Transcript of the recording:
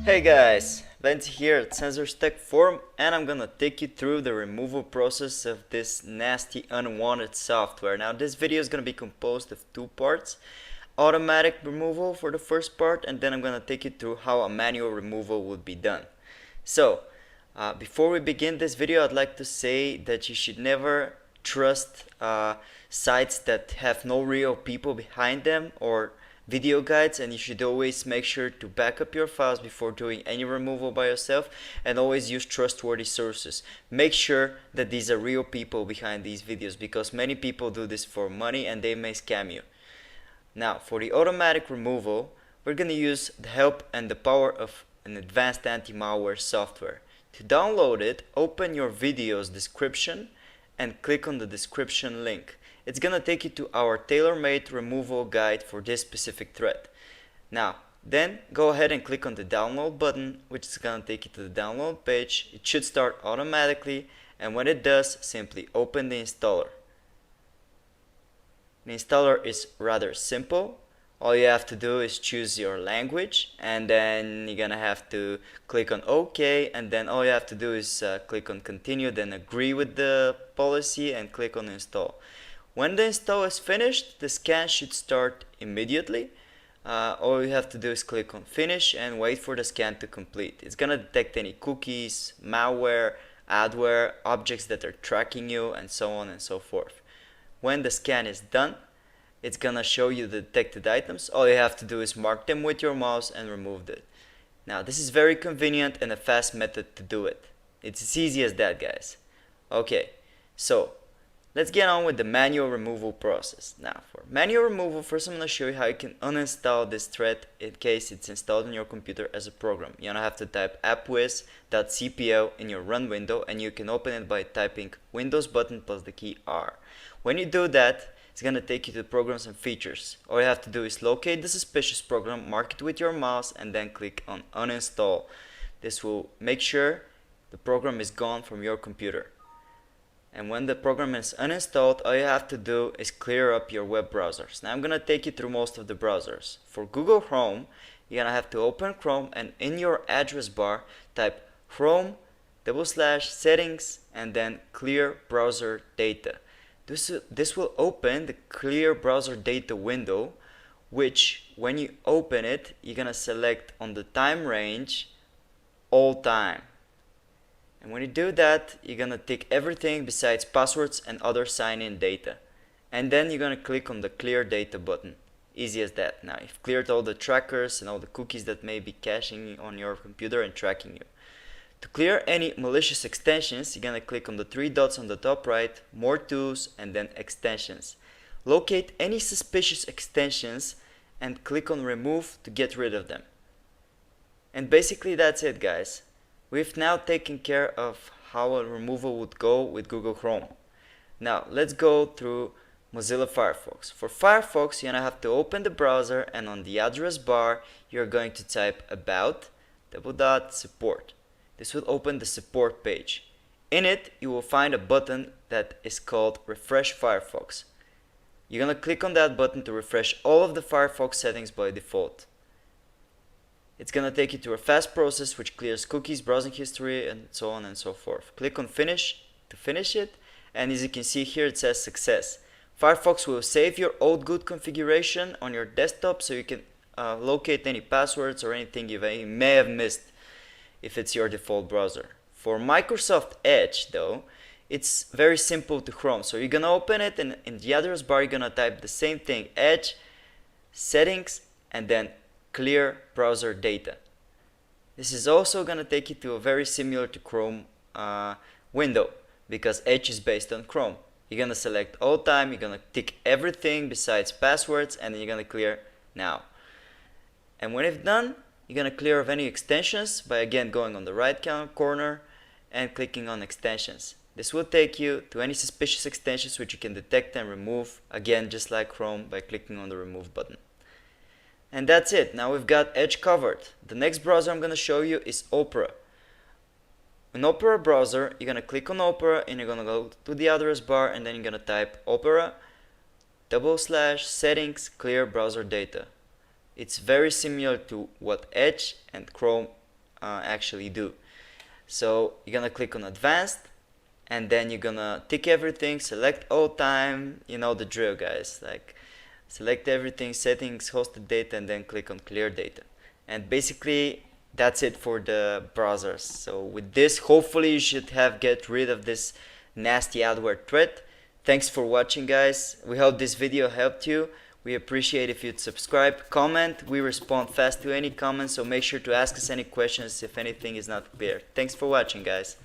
Hey guys, Vance here at Sensors Tech Forum, and I'm gonna take you through the removal process of this nasty unwanted software. Now this video is gonna be composed of two parts: automatic removal for the first part, and then I'm gonna take you through how a manual removal would be done. So before we begin this video, I'd like to say that you should never trust sites that have no real people behind them or video guides, and you should always make sure to back up your files before doing any removal by yourself, and always use trustworthy sources. Make sure that these are real people behind these videos, because many people do this for money and they may scam you. Now for the automatic removal, we're going to use the help and the power of an advanced anti-malware software. To download it, open your video's description and click on the description link. It's gonna take you to our tailor-made removal guide for this specific threat. Now, then go ahead and click on the download button, which is gonna take you to the download page. It should start automatically, and when it does, simply open the installer. The installer is rather simple. All you have to do is choose your language, and then you're gonna have to click on OK, and then all you have to do is click on continue, then agree with the policy and click on install. When the install is finished, the scan should start immediately. All you have to do is click on finish and wait for the scan to complete. It's gonna detect any cookies, malware, adware, objects that are tracking you, and so on and so forth. When the scan is done, it's gonna show you the detected items. All you have to do is mark them with your mouse and remove it. Now this is very convenient and a fast method to do it. It's as easy as that, guys. Okay, so let's get on with the manual removal process. Now for manual removal, first I'm gonna show you how you can uninstall this thread in case it's installed on your computer as a program. You're gonna have to type appwiz.cpl in your run window, and you can open it by typing Windows button plus the key R. When you do that, it's going to take you to programs and features. All you have to do is locate the suspicious program, mark it with your mouse, and then click on uninstall. This will make sure the program is gone from your computer. And when the program is uninstalled, all you have to do is clear up your web browsers. Now I'm going to take you through most of the browsers. For Google Chrome, you're going to have to open Chrome, and in your address bar type Chrome/settings and then clear browser data. This will open the clear browser data window, which when you open it, you're gonna select on the time range all time. And when you do that, you're gonna tick everything besides passwords and other sign-in data. And then you're gonna click on the clear data button. Easy as that. Now you've cleared all the trackers and all the cookies that may be caching on your computer and tracking you. To clear any malicious extensions, you're gonna click on the three dots on the top right, more tools, and then extensions. Locate any suspicious extensions and click on remove to get rid of them. And basically that's it, guys. We've now taken care of how a removal would go with Google Chrome. Now let's go through Mozilla Firefox. For Firefox, you're gonna have to open the browser, and on the address bar you're going to type about /support. This will open the support page. In it, you will find a button that is called Refresh Firefox. You're gonna click on that button to refresh all of the Firefox settings by default. It's gonna take you to a fast process which clears cookies, browsing history, and so on and so forth. Click on finish to finish it, and as you can see here, it says success. Firefox will save your old good configuration on your desktop so you can locate any passwords or anything you may have missed if it's your default browser. For Microsoft Edge though, it's very simple to Chrome. So you're gonna open it, and in the address bar you're gonna type the same thing, Edge, settings, and then clear browser data. This is also gonna take you to a very similar to Chrome window, because Edge is based on Chrome. You're gonna select all time, you're gonna tick everything besides passwords, and then you're gonna clear now. And when it's done, you're gonna clear of any extensions by again going on the right corner and clicking on extensions. This will take you to any suspicious extensions which you can detect and remove, again just like Chrome, by clicking on the remove button. And that's it. Now we've got Edge covered. The next browser I'm gonna show you is Opera. In Opera browser, you're gonna click on Opera, and you're gonna go to the address bar, and then you're gonna type Opera/settings clear browser data. It's very similar to what Edge and Chrome actually do. So you're gonna click on advanced, and then you're gonna tick everything, select all time, you know the drill, guys. Like, select everything, settings, hosted data, and then click on clear data. And basically that's it for the browsers. So with this, hopefully you should have get rid of this nasty adware threat. Thanks for watching, guys. We hope this video helped you. We appreciate if you'd subscribe, comment. We respond fast to any comments, so make sure to ask us any questions if anything is not clear. Thanks for watching, guys.